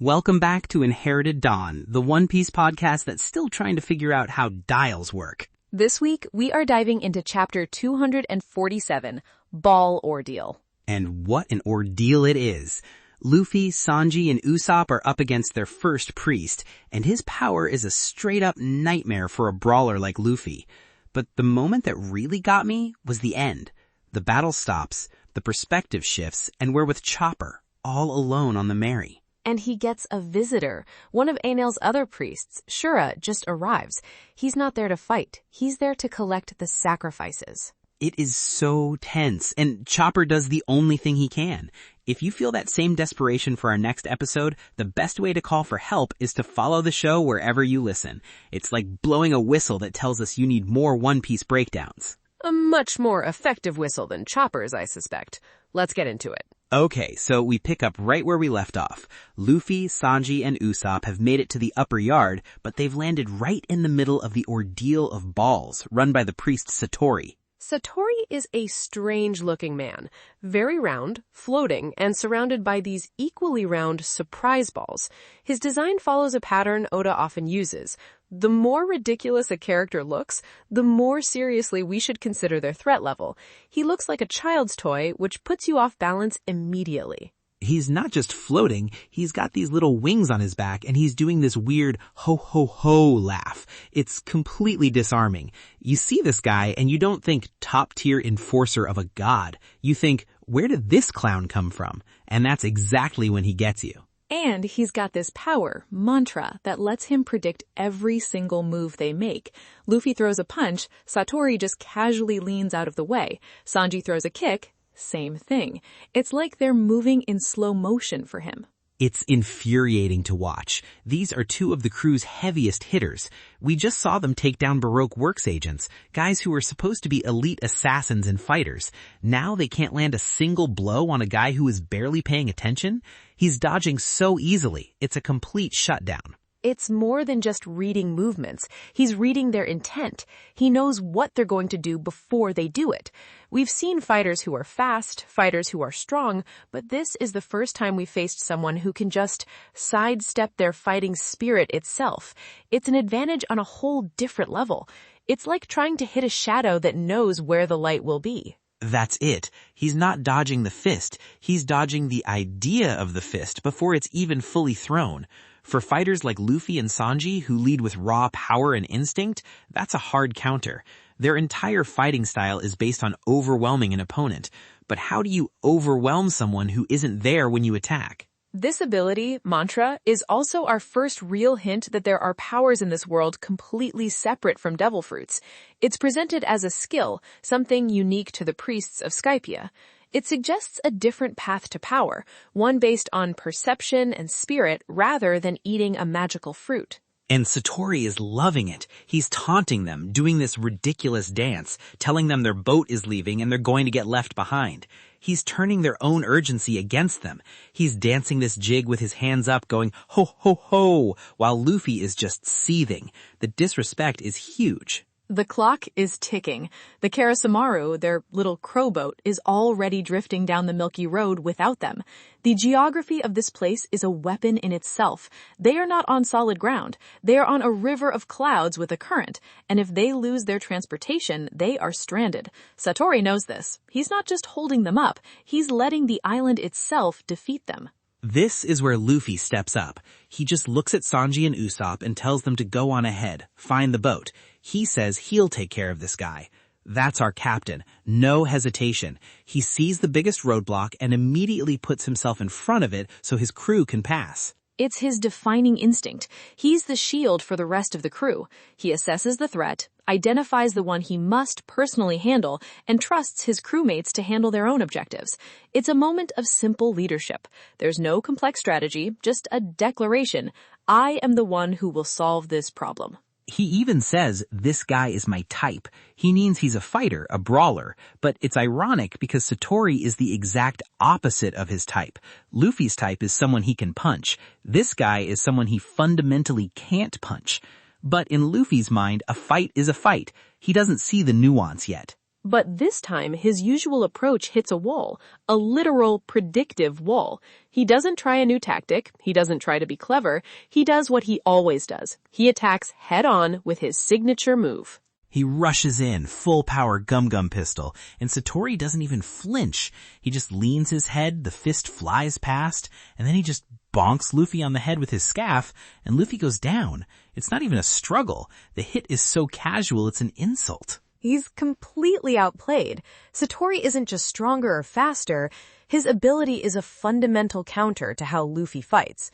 Welcome back to Inherited Dawn, the One Piece podcast that's still trying to figure out how dials work. This week, we are diving into Chapter 247, Ball Ordeal. And what an ordeal it is. Luffy, Sanji, and Usopp are up against their first priest, and his power is a straight-up nightmare for a brawler like Luffy. But the moment that really got me was the end. The battle stops, the perspective shifts, and we're with Chopper, all alone on the Mary. And he gets a visitor. One of Enel's other priests, Shura, just arrives. He's not there to fight. He's there to collect the sacrifices. It is so tense, and Chopper does the only thing he can. If you feel that same desperation for our next episode, the best way to call for help is to follow the show wherever you listen. It's like blowing a whistle that tells us you need more One Piece breakdowns. A much more effective whistle than Chopper's, I suspect. Let's get into it. Okay, so we pick up right where we left off. Luffy, Sanji, and Usopp have made it to the upper yard, but they've landed right in the middle of the ordeal of balls, run by the priest Satori. Satori is a strange-looking man, very round, floating, and surrounded by these equally round surprise balls. His design follows a pattern Oda often uses. The more ridiculous a character looks, the more seriously we should consider their threat level. He looks like a child's toy, which puts you off balance immediately. He's not just floating, he's got these little wings on his back, and he's doing this weird ho-ho-ho laugh. It's completely disarming. You see this guy, and you don't think top-tier enforcer of a god. You think, where did this clown come from? And that's exactly when he gets you. And he's got this power, mantra, that lets him predict every single move they make. Luffy throws a punch, Satori just casually leans out of the way. Sanji throws a kick, same thing. It's like they're moving in slow motion for him. It's infuriating to watch. These are two of the crew's heaviest hitters. We just saw them take down Baroque Works agents, guys who were supposed to be elite assassins and fighters. Now they can't land a single blow on a guy who is barely paying attention. He's dodging so easily, it's a complete shutdown. It's more than just reading movements. He's reading their intent. He knows what they're going to do before they do it. We've seen fighters who are fast, fighters who are strong, but this is the first time we faced someone who can just sidestep their fighting spirit itself. It's an advantage on a whole different level. It's like trying to hit a shadow that knows where the light will be. That's it. He's not dodging the fist. He's dodging the idea of the fist before it's even fully thrown. For fighters like Luffy and Sanji, who lead with raw power and instinct, that's a hard counter. Their entire fighting style is based on overwhelming an opponent. But how do you overwhelm someone who isn't there when you attack? This ability, mantra, is also our first real hint that there are powers in this world completely separate from devil fruits. It's presented as a skill, something unique to the priests of Skypiea. It suggests a different path to power, one based on perception and spirit rather than eating a magical fruit. And Satori is loving it. He's taunting them, doing this ridiculous dance, telling them their boat is leaving and they're going to get left behind. He's turning their own urgency against them. He's dancing this jig with his hands up going ho ho ho, while Luffy is just seething. The disrespect is huge. The clock is ticking. The Karasumaru, their little crow boat, is already drifting down the Milky Road without them. The geography of this place is a weapon in itself. They are not on solid ground. They are on a river of clouds with a current, and if they lose their transportation, they are stranded. Satori knows this. He's not just holding them up. He's letting the island itself defeat them. This is where Luffy steps up. He just looks at Sanji and Usopp and tells them to go on ahead, find the boat. He says he'll take care of this guy. That's our captain. No hesitation. He sees the biggest roadblock and immediately puts himself in front of it so his crew can pass. It's his defining instinct. He's the shield for the rest of the crew. He assesses the threat, identifies the one he must personally handle, and trusts his crewmates to handle their own objectives. It's a moment of simple leadership. There's no complex strategy, just a declaration. I am the one who will solve this problem. He even says, this guy is my type. He means he's a fighter, a brawler. But it's ironic because Satori is the exact opposite of his type. Luffy's type is someone he can punch. This guy is someone he fundamentally can't punch. But in Luffy's mind, a fight is a fight. He doesn't see the nuance yet. But this time, his usual approach hits a wall, a literal predictive wall. He doesn't try a new tactic. He doesn't try to be clever. He does what he always does. He attacks head-on with his signature move. He rushes in, full power gum-gum pistol, and Satori doesn't even flinch. He just leans his head, the fist flies past, and then he just bonks Luffy on the head with his scaff, and Luffy goes down. It's not even a struggle. The hit is so casual, it's an insult. He's completely outplayed. Satori isn't just stronger or faster. His ability is a fundamental counter to how Luffy fights.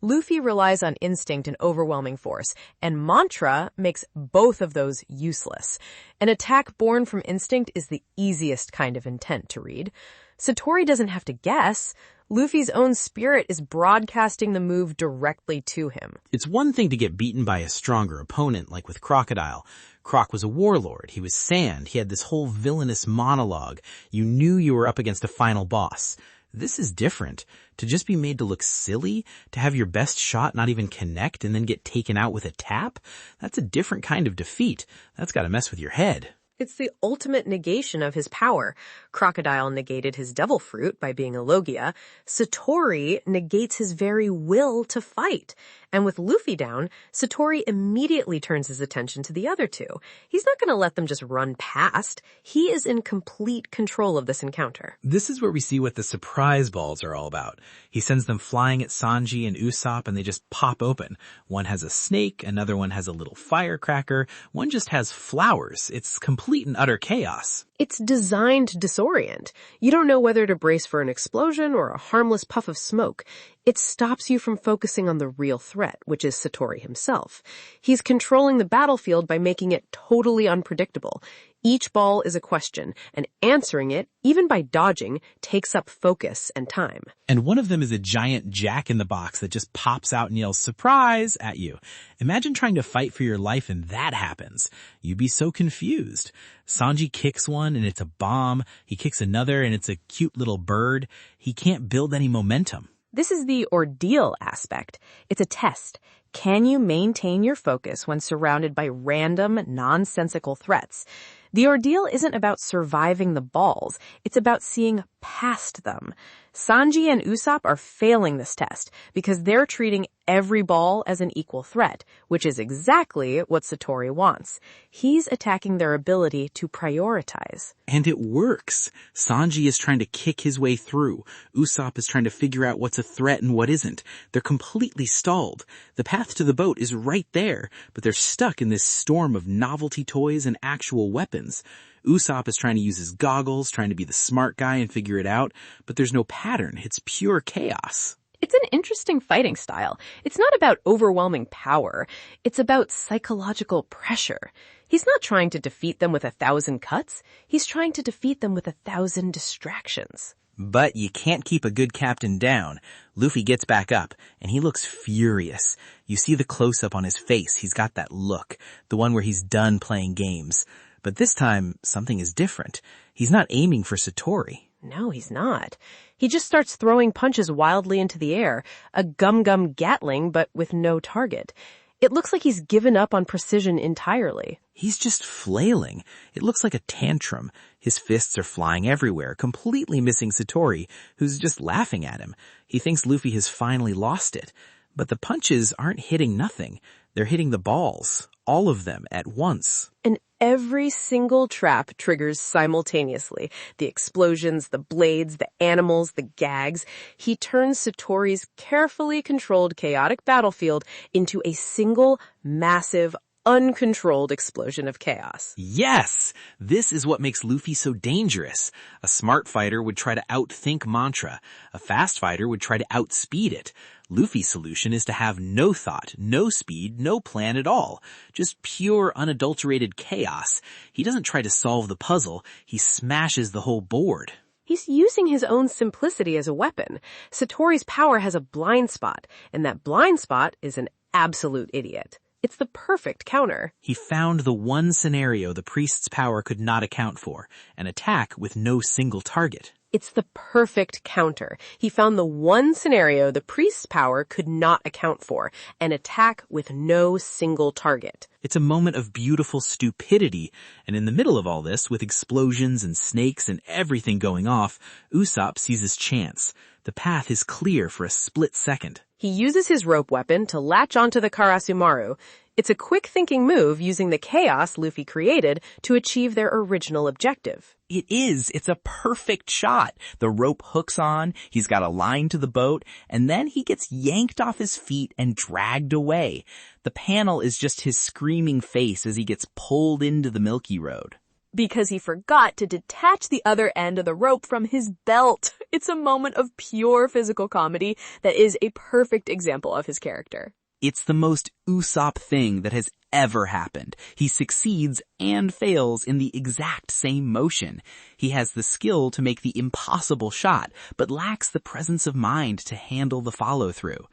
Luffy relies on instinct and overwhelming force, and mantra makes both of those useless. An attack born from instinct is the easiest kind of intent to read. Satori doesn't have to guess. Luffy's own spirit is broadcasting the move directly to him. It's one thing to get beaten by a stronger opponent, like with Crocodile. Croc was a warlord. He was sand. He had this whole villainous monologue. You knew you were up against a final boss. This is different. To just be made to look silly, to have your best shot not even connect and then get taken out with a tap, that's a different kind of defeat. That's gotta mess with your head. It's the ultimate negation of his power. Crocodile negated his devil fruit by being a Logia. Satori negates his very will to fight. And with Luffy down, Satori immediately turns his attention to the other two. He's not going to let them just run past. He is in complete control of this encounter. This is where we see what the surprise balls are all about. He sends them flying at Sanji and Usopp and they just pop open. One has a snake, another one has a little firecracker, one just has flowers. It's complete and utter chaos. It's designed to disorient. You don't know whether to brace for an explosion or a harmless puff of smoke. It stops you from focusing on the real threat, which is Satori himself. He's controlling the battlefield by making it totally unpredictable. Each ball is a question, and answering it, even by dodging, takes up focus and time. And one of them is a giant jack-in-the-box that just pops out and yells, "Surprise!" at you. Imagine trying to fight for your life and that happens. You'd be so confused. Sanji kicks one and it's a bomb. He kicks another and it's a cute little bird. He can't build any momentum. This is the ordeal aspect. It's a test. Can you maintain your focus when surrounded by random, nonsensical threats? The ordeal isn't about surviving the balls. It's about seeing past them. Sanji and Usopp are failing this test because they're treating every ball as an equal threat, which is exactly what Satori wants. He's attacking their ability to prioritize. And it works. Sanji is trying to kick his way through. Usopp is trying to figure out what's a threat and what isn't. They're completely stalled. The path to the boat is right there, but they're stuck in this storm of novelty toys and actual weapons. Usopp is trying to use his goggles, trying to be the smart guy and figure it out, but there's no pattern. It's pure chaos. It's an interesting fighting style. It's not about overwhelming power. It's about psychological pressure. He's not trying to defeat them with 1,000 cuts. He's trying to defeat them with 1,000 distractions. But you can't keep a good captain down. Luffy gets back up, and he looks furious. You see the close-up on his face. He's got that look, the one where he's done playing games. But this time, something is different. He's not aiming for Satori. No, he's not. He just starts throwing punches wildly into the air, a gum-gum Gatling, but with no target. It looks like he's given up on precision entirely. He's just flailing. It looks like a tantrum. His fists are flying everywhere, completely missing Satori, who's just laughing at him. He thinks Luffy has finally lost it. But the punches aren't hitting nothing. They're hitting the balls, all of them at once. And every single trap triggers simultaneously. The explosions, the blades, the animals, the gags. He turns Satori's carefully controlled chaotic battlefield into a single, massive, uncontrolled explosion of chaos. Yes! This is what makes Luffy so dangerous. A smart fighter would try to outthink mantra. A fast fighter would try to outspeed it. Luffy's solution is to have no thought, no speed, no plan at all. Just pure, unadulterated chaos. He doesn't try to solve the puzzle. He smashes the whole board. He's using his own simplicity as a weapon. Satori's power has a blind spot, and that blind spot is an absolute idiot. It's the perfect counter. He found the one scenario the priest's power could not account for, an attack with no single target. It's the perfect counter. He found the one scenario the priest's power could not account for, an attack with no single target. It's a moment of beautiful stupidity, and in the middle of all this, with explosions and snakes and everything going off, Usopp sees his chance. The path is clear for a split second. He uses his rope weapon to latch onto the Karasumaru. It's a quick-thinking move using the chaos Luffy created to achieve their original objective. It is. It's a perfect shot. The rope hooks on, he's got a line to the boat, and then he gets yanked off his feet and dragged away. The panel is just his screaming face as he gets pulled into the Milky Road. Because he forgot to detach the other end of the rope from his belt. It's a moment of pure physical comedy that is a perfect example of his character. It's the most Usopp thing that has ever happened. He succeeds and fails in the exact same motion. He has the skill to make the impossible shot, but lacks the presence of mind to handle the follow-through.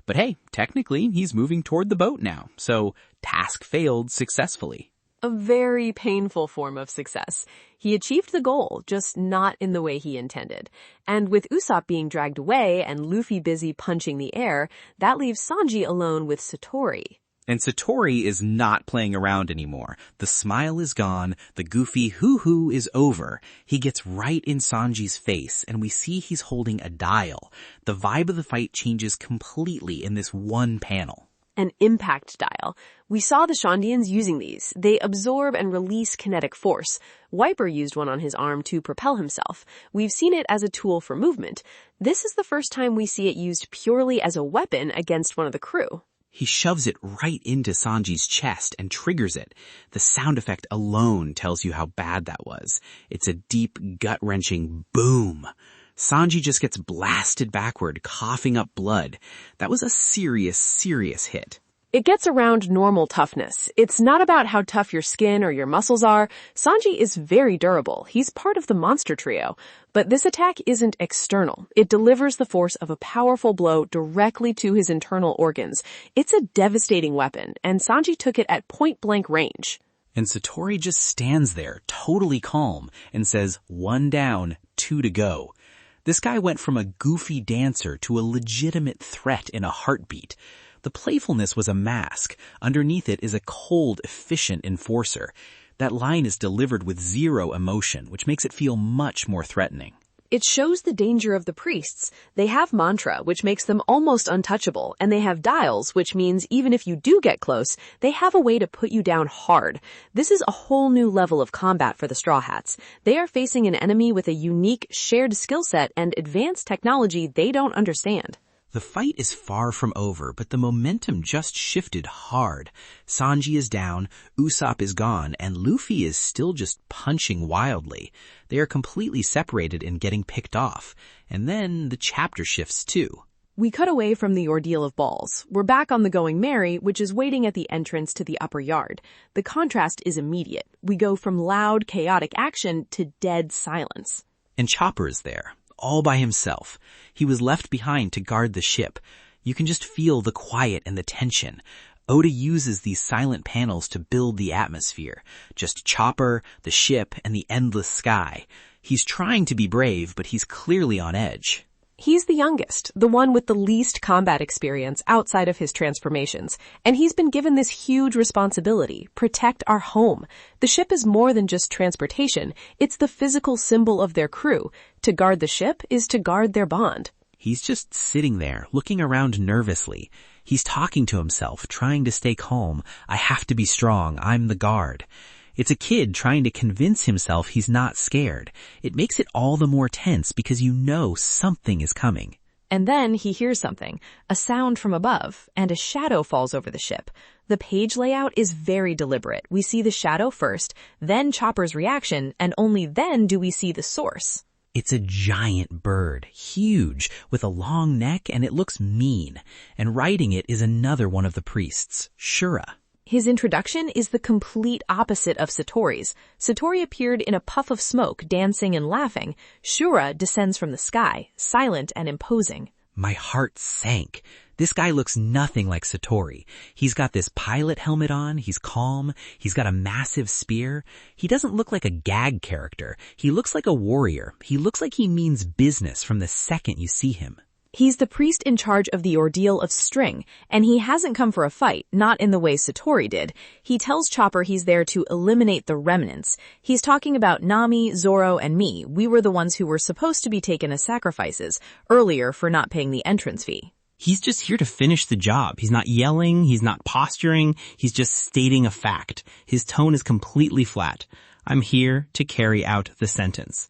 But hey, technically, he's moving toward the boat now, so task failed successfully. A very painful form of success. He achieved the goal, just not in the way he intended. And with Usopp being dragged away and Luffy busy punching the air, that leaves Sanji alone with Satori. And Satori is not playing around anymore. The smile is gone, the goofy hoo-hoo is over. He gets right in Sanji's face, and we see he's holding a dial. The vibe of the fight changes completely in this one panel. An impact dial. We saw the Shondians using these. They absorb and release kinetic force. Wiper used one on his arm to propel himself. We've seen it as a tool for movement. This is the first time we see it used purely as a weapon against one of the crew. He shoves it right into Sanji's chest and triggers it. The sound effect alone tells you how bad that was. It's a deep, gut-wrenching boom. Sanji just gets blasted backward, coughing up blood. That was a serious, serious hit. It gets around normal toughness. It's not about how tough your skin or your muscles are. Sanji is very durable. He's part of the monster trio. But this attack isn't external. It delivers the force of a powerful blow directly to his internal organs. It's a devastating weapon, and Sanji took it at point-blank range. And Satori just stands there, totally calm, and says, 1 down, 2 to go. This guy went from a goofy dancer to a legitimate threat in a heartbeat. The playfulness was a mask. Underneath it is a cold, efficient enforcer. That line is delivered with zero emotion, which makes it feel much more threatening. It shows the danger of the priests. They have mantra, which makes them almost untouchable, and they have dials, which means even if you do get close, they have a way to put you down hard. This is a whole new level of combat for the Straw Hats. They are facing an enemy with a unique, shared skill set and advanced technology they don't understand. The fight is far from over, but the momentum just shifted hard. Sanji is down, Usopp is gone, and Luffy is still just punching wildly. They are completely separated and getting picked off. And then the chapter shifts too. We cut away from the ordeal of balls. We're back on the Going Merry, which is waiting at the entrance to the upper yard. The contrast is immediate. We go from loud, chaotic action to dead silence. And Chopper is there, all by himself. He was left behind to guard the ship. You can just feel the quiet and the tension. Oda uses these silent panels to build the atmosphere. Just Chopper, the ship, and the endless sky. He's trying to be brave, but he's clearly on edge. He's the youngest, the one with the least combat experience outside of his transformations, and he's been given this huge responsibility, protect our home. The ship is more than just transportation, it's the physical symbol of their crew. To guard the ship is to guard their bond. He's just sitting there, looking around nervously. He's talking to himself, trying to stay calm. I have to be strong, I'm the guard. It's a kid trying to convince himself he's not scared. It makes it all the more tense because you know something is coming. And then he hears something, a sound from above, and a shadow falls over the ship. The page layout is very deliberate. We see the shadow first, then Chopper's reaction, and only then do we see the source. It's a giant bird, huge, with a long neck, and it looks mean. And riding it is another one of the priests, Shura. His introduction is the complete opposite of Satori's. Satori appeared in a puff of smoke, dancing and laughing. Shura descends from the sky, silent and imposing. My heart sank. This guy looks nothing like Satori. He's got this pilot helmet on, he's calm, he's got a massive spear. He doesn't look like a gag character. He looks like a warrior. He looks like he means business from the second you see him. He's the priest in charge of the Ordeal of String, and he hasn't come for a fight, not in the way Satori did. He tells Chopper he's there to eliminate the remnants. He's talking about Nami, Zoro, and me. We were the ones who were supposed to be taken as sacrifices earlier for not paying the entrance fee. He's just here to finish the job. He's not yelling, he's not posturing, he's just stating a fact. His tone is completely flat. I'm here to carry out the sentence.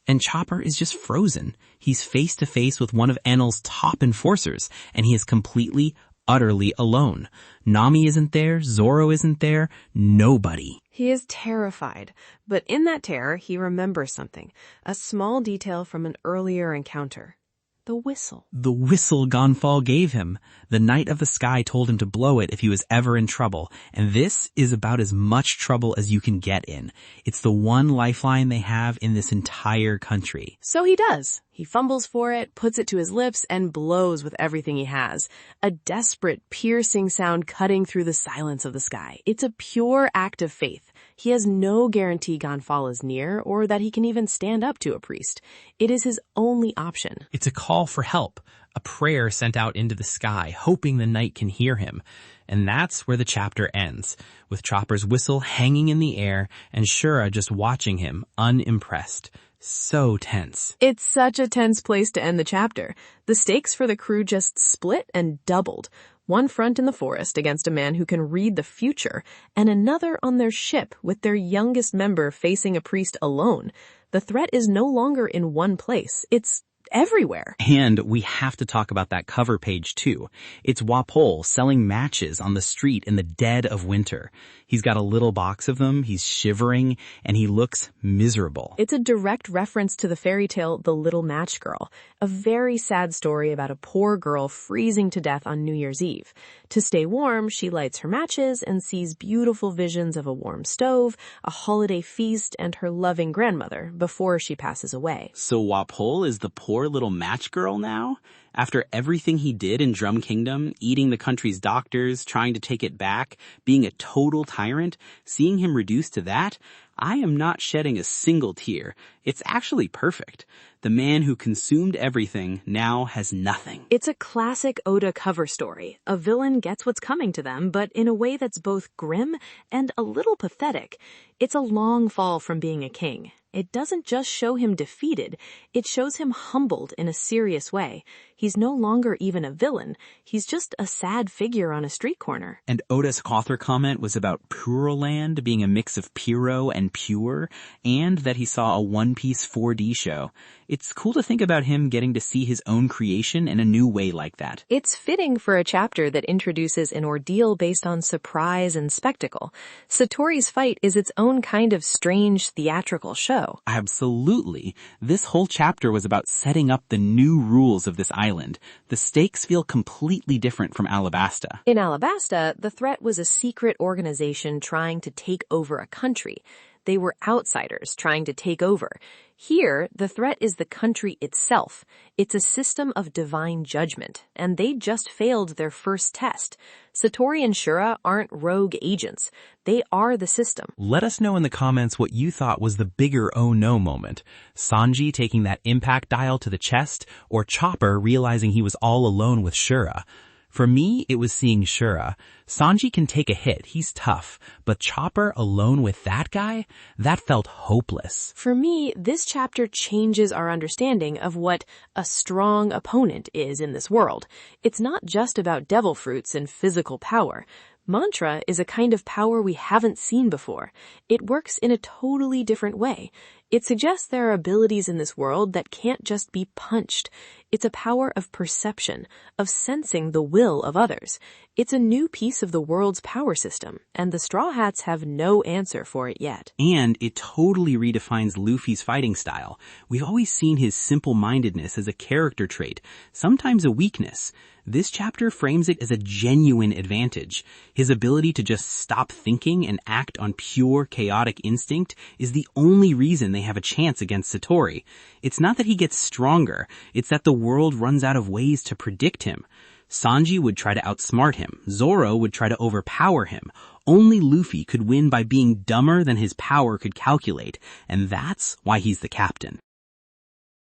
And Chopper is just frozen. He's face to face with one of Enel's top enforcers, and he is completely, utterly alone. Nami isn't there, Zoro isn't there, nobody. He is terrified, but in that terror, he remembers something, a small detail from an earlier encounter. The whistle. The whistle Gonfal gave him. The Knight of the Sky told him to blow it if he was ever in trouble, and this is about as much trouble as you can get in. It's the one lifeline they have in this entire country. So he does. He fumbles for it, puts it to his lips, and blows with everything he has. A desperate, piercing sound cutting through the silence of the sky. It's a pure act of faith. He has no guarantee Gonfal is near, or that he can even stand up to a priest. It is his only option. It's a call for help, a prayer sent out into the sky, hoping the knight can hear him. And that's where the chapter ends, with Chopper's whistle hanging in the air and Shura just watching him, unimpressed. So tense. It's such a tense place to end the chapter. The stakes for the crew just split and doubled. One front in the forest against a man who can read the future, and another on their ship with their youngest member facing a priest alone. The threat is no longer in one place. It's everywhere. And we have to talk about that cover page too. It's Wapol selling matches on the street in the dead of winter. He's got a little box of them, he's shivering, and he looks miserable. It's a direct reference to the fairy tale The Little Match Girl, a very sad story about a poor girl freezing to death on New Year's Eve. To stay warm, she lights her matches and sees beautiful visions of a warm stove, a holiday feast, and her loving grandmother before she passes away. So Wapol is the poor little match girl now? After everything he did in Drum Kingdom, eating the country's doctors, trying to take it back, being a total tyrant, seeing him reduced to that, I am not shedding a single tear. It's actually perfect. The man who consumed everything now has nothing. It's a classic Oda cover story. A villain gets what's coming to them, but in a way that's both grim and a little pathetic. It's a long fall from being a king. It doesn't just show him defeated, it shows him humbled in a serious way. He's no longer even a villain. He's just a sad figure on a street corner. And Oda's author comment was about Puroland being a mix of Puro and Pure, and that he saw a One Piece 4D show. It's cool to think about him getting to see his own creation in a new way like that. It's fitting for a chapter that introduces an ordeal based on surprise and spectacle. Satori's fight is its own kind of strange theatrical show. Absolutely. This whole chapter was about setting up the new rules of this island. The stakes feel completely different from Alabasta. In Alabasta, the threat was a secret organization trying to take over a country. They were outsiders trying to take over. Here, the threat is the country itself. It's a system of divine judgment, and they just failed their first test. Satori and Shura aren't rogue agents. They are the system. Let us know in the comments what you thought was the bigger oh no moment. Sanji taking that impact dial to the chest, or Chopper realizing he was all alone with Shura. For me, it was seeing Shura. Sanji can take a hit, he's tough, but Chopper alone with that guy? That felt hopeless. For me, this chapter changes our understanding of what a strong opponent is in this world. It's not just about devil fruits and physical power. Mantra is a kind of power we haven't seen before. It works in a totally different way. It suggests there are abilities in this world that can't just be punched. It's a power of perception, of sensing the will of others. It's a new piece of the world's power system, and the Straw Hats have no answer for it yet. And it totally redefines Luffy's fighting style. We've always seen his simple-mindedness as a character trait, sometimes a weakness. This chapter frames it as a genuine advantage. His ability to just stop thinking and act on pure chaotic instinct is the only reason they they have a chance against Satori. It's not that he gets stronger, it's that the world runs out of ways to predict him. Sanji would try to outsmart him. Zoro would try to overpower him. Only Luffy could win by being dumber than his power could calculate, and that's why he's the captain.